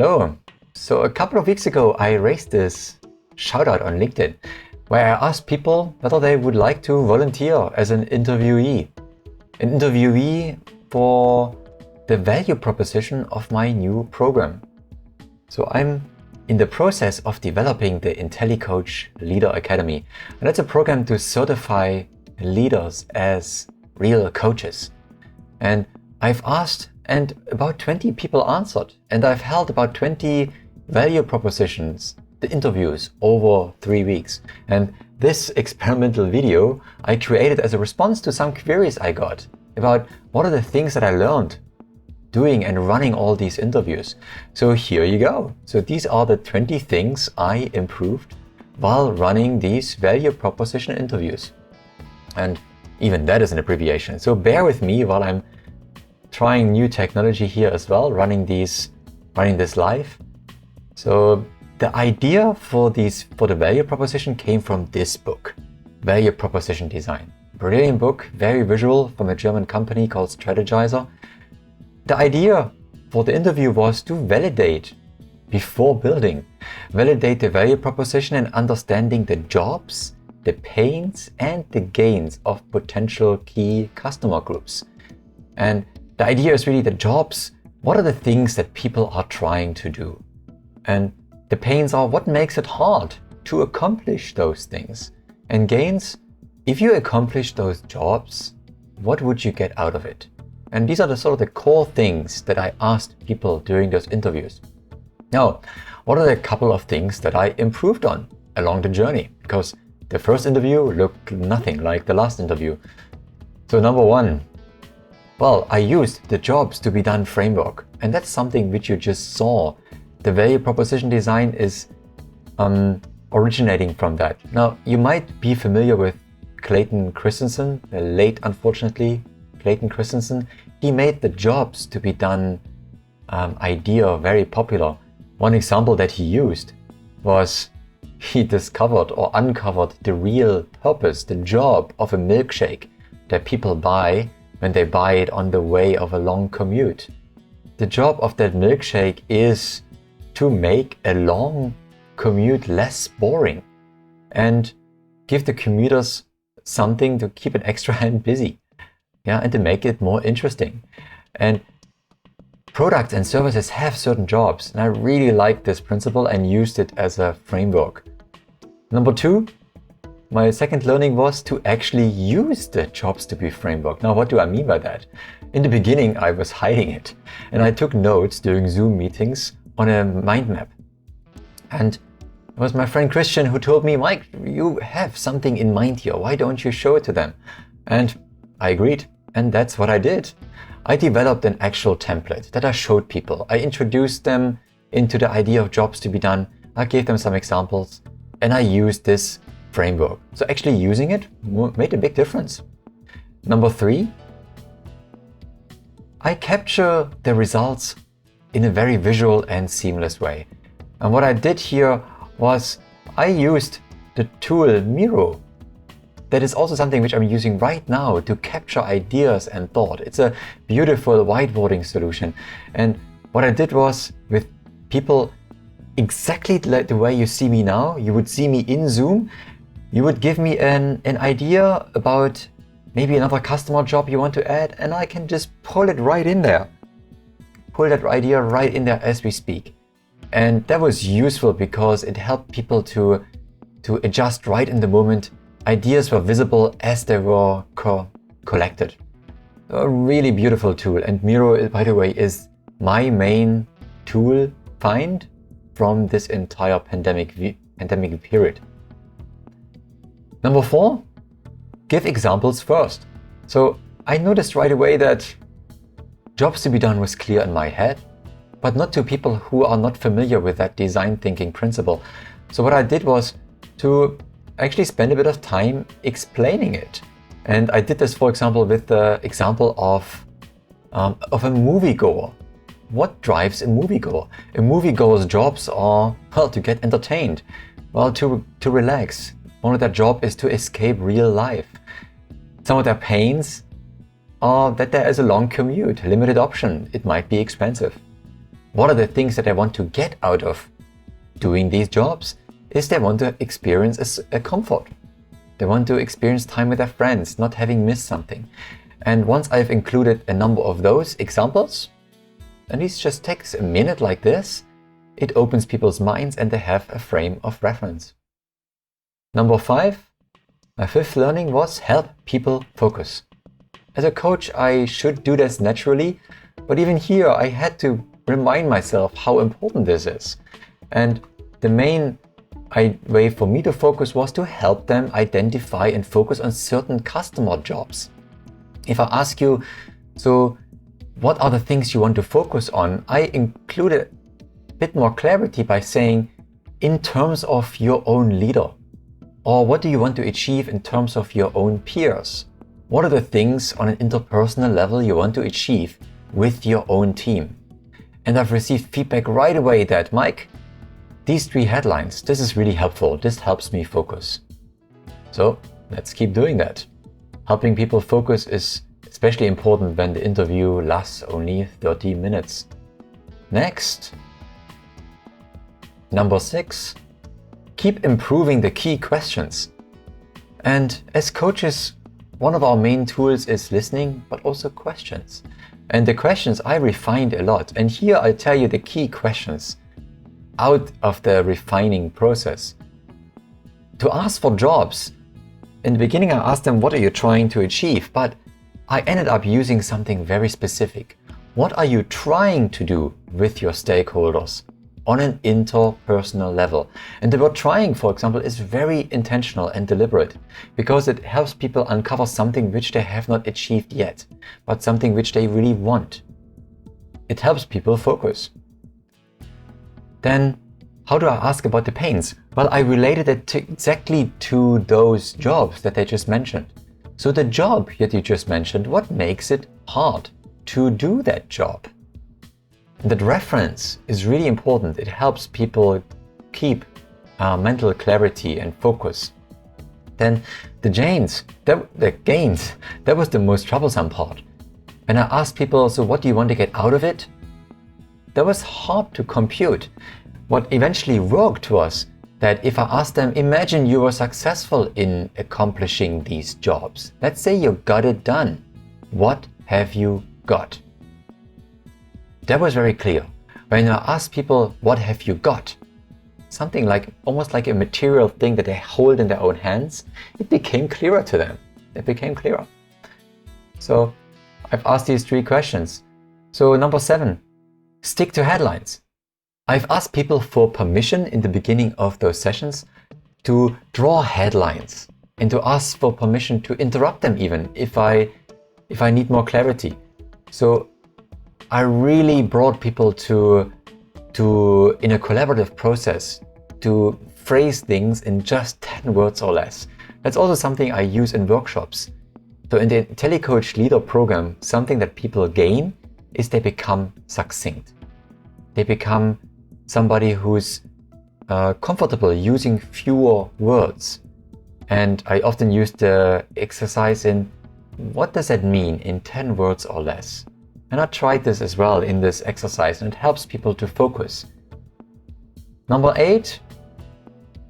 Hello. So a couple of weeks ago, I raised this shout out on LinkedIn where I asked people whether they would like to volunteer as an interviewee. An interviewee for the value proposition of my new program. So I'm in the process of developing the IntelliCoach Leader Academy. And that's a program to certify leaders as real coaches. And I've asked, and about 20 people answered. And I've held about 20 value propositions, the interviews, over 3 weeks. And this experimental video I created as a response to some queries I got about what are the things that I learned doing and running all these interviews. So here you go. So these are the 20 things I improved while running these value proposition interviews. And even that is an abbreviation. So bear with me while I'm trying new technology here as well, running this live. So the idea for the value proposition came from this book, Value Proposition Design. Brilliant book, very visual, from a German company called Strategizer. The idea for the interview was to validate before building. Validate the value proposition and understanding the jobs, the pains, and the gains of potential key customer groups. And the idea is really the jobs. What are the things that people are trying to do? And the pains are what makes it hard to accomplish those things. And gains, if you accomplish those jobs, what would you get out of it? And these are the core things that I asked people during those interviews. Now, what are the couple of things that I improved on along the journey? Because the first interview looked nothing like the last interview. So number one, well, I used the jobs to be done framework. And that's something which you just saw. The value proposition design is originating from that. Now, you might be familiar with Clayton Christensen, the late, unfortunately, Clayton Christensen. He made the jobs to be done idea very popular. One example that he used was he discovered or uncovered the real purpose, the job of a milkshake that people buy when they buy it on the way of a long commute. The job of that milkshake is to make a long commute less boring and give the commuters something to keep an extra hand busy. Yeah, and to make it more interesting. And products and services have certain jobs, and I really liked this principle and used it as a framework. Number two, my second learning was to actually use the jobs to be framework. Now, what do I mean by that? In the beginning, I was hiding it, and I took notes during Zoom meetings on a mind map. And it was my friend Christian who told me, Mike, you have something in mind here. Why don't you show it to them? And I agreed. And that's what I did. I developed an actual template that I showed people. I introduced them into the idea of jobs to be done. I gave them some examples and I used this framework. So actually using it made a big difference. Number three, I capture the results in a very visual and seamless way. And what I did here was I used the tool Miro. That is also something which I'm using right now to capture ideas and thought. It's a beautiful whiteboarding solution. And what I did was with people exactly like the way you see me now, you would see me in Zoom, you would give me an idea about maybe another customer job you want to add, and I can just pull it right in there. Pull that idea right in there as we speak. And that was useful because it helped people to adjust right in the moment. Ideas were visible as they were collected. A really beautiful tool. And Miro, by the way, is my main tool find from this entire pandemic period. Number four, give examples first. So I noticed right away that jobs to be done was clear in my head, but not to people who are not familiar with that design thinking principle. So what I did was to actually spend a bit of time explaining it. And I did this, for example, with the example of a moviegoer. What drives a moviegoer? A moviegoer's jobs are, well, to get entertained, well, to relax. One of their jobs is to escape real life. Some of their pains are that there is a long commute, limited option. It might be expensive. What are the things that they want to get out of doing these jobs? Is they want to experience a comfort. They want to experience time with their friends, not having missed something. And once I've included a number of those examples, and it just takes a minute like this, it opens people's minds and they have a frame of reference. Number 5, my 5th learning was help people focus. As a coach, I should do this naturally, but even here I had to remind myself how important this is. And the main way for me to focus was to help them identify and focus on certain customer jobs. If I ask you, so what are the things you want to focus on? I included a bit more clarity by saying, in terms of your own leader, or what do you want to achieve in terms of your own peers? What are the things on an interpersonal level you want to achieve with your own team? And I've received feedback right away that, Mike, these 3 headlines, this is really helpful. This helps me focus. So let's keep doing that. Helping people focus is especially important when the interview lasts only 30 minutes. Next, number 6, keep improving the key questions. And as coaches, one of our main tools is listening, but also questions. And the questions I refined a lot. And here I'll tell you the key questions out of the refining process. To ask for jobs, in the beginning I asked them, what are you trying to achieve? But I ended up using something very specific. What are you trying to do with your stakeholders on an interpersonal level? And the word trying, for example, is very intentional and deliberate because it helps people uncover something which they have not achieved yet, but something which they really want. It helps people focus. Then, how do I ask about the pains? Well, I related it exactly to those jobs that I just mentioned. So the job that you just mentioned, what makes it hard to do that job? That reference is really important. It helps people keep mental clarity and focus. Then the gains, that was the most troublesome part. When I asked people, so what do you want to get out of it? That was hard to compute. What eventually worked was that if I asked them, imagine you were successful in accomplishing these jobs. Let's say you got it done. What have you got? That was very clear. When I asked people, what have you got? Something like, almost like a material thing that they hold in their own hands, it became clearer to them. It became clearer. So I've asked these 3 questions. So number 7, stick to headlines. I've asked people for permission in the beginning of those sessions to draw headlines and to ask for permission to interrupt them even if I need more clarity. So I really brought people to in a collaborative process to phrase things in just 10 words or less. That's also something I use in workshops. So in the IntelliCoach Leader program, something that people gain is they become succinct. They become somebody who's comfortable using fewer words. And I often use the exercise in, what does that mean in 10 words or less? And I tried this as well in this exercise, and it helps people to focus. Number 8,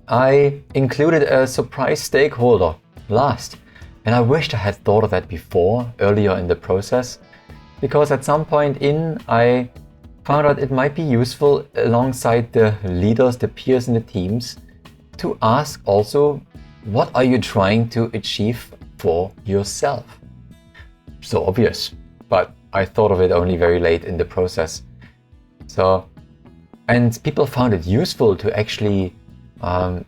I included a surprise stakeholder last. And I wished I had thought of that before, earlier in the process, because at some point I found out it might be useful alongside the leaders, the peers in the teams, to ask also, what are you trying to achieve for yourself? So obvious, but I thought of it only very late in the process. And people found it useful to actually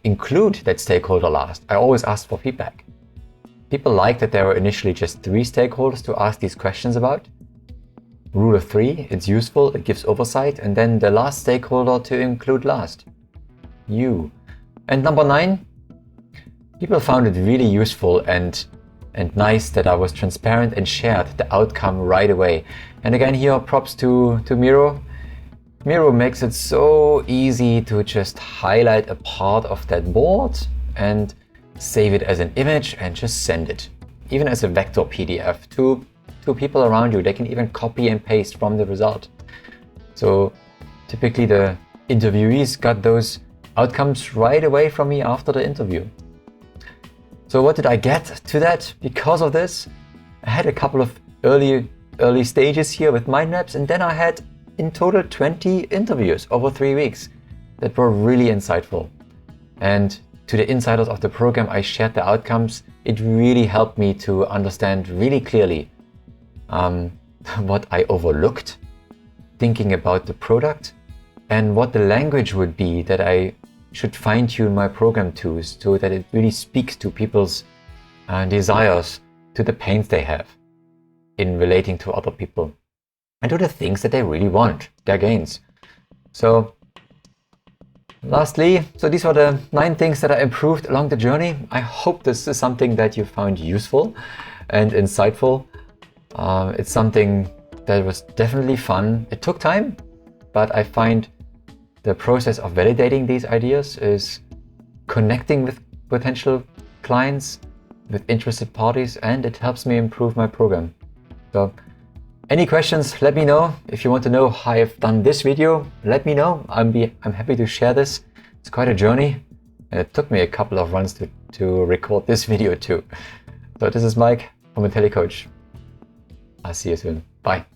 include that stakeholder last. I always asked for feedback. People liked that there were initially just 3 stakeholders to ask these questions about. Rule of 3, it's useful, it gives oversight, and then the last stakeholder to include last. You. And number 9, people found it really useful and nice that I was transparent and shared the outcome right away. And again here, props to Miro. Miro makes it so easy to just highlight a part of that board and save it as an image and just send it, even as a vector PDF to people around you. They can even copy and paste from the result. So typically the interviewees got those outcomes right away from me after the interview. So what did I get to that because of this? I had a couple of early stages here with mind maps, and then I had in total 20 interviews over 3 weeks that were really insightful. And to the insiders of the program, I shared the outcomes. It really helped me to understand really clearly what I overlooked, thinking about the product, and what the language would be that I should fine-tune my program to, so that it really speaks to people's desires, to the pains they have in relating to other people, and to the things that they really want, their gains. So lastly, these were the 9 things that I improved along the journey. I hope this is something that you found useful and insightful. It's something that was definitely fun. It took time, but I find the process of validating these ideas is connecting with potential clients, with interested parties, and it helps me improve my program. So any questions, let me know. If you want to know how I've done this video, let me know. I'm happy to share this. It's quite a journey, and it took me a couple of runs to record this video too. So this is Mike from IntelliCoach. I'll see you soon. Bye.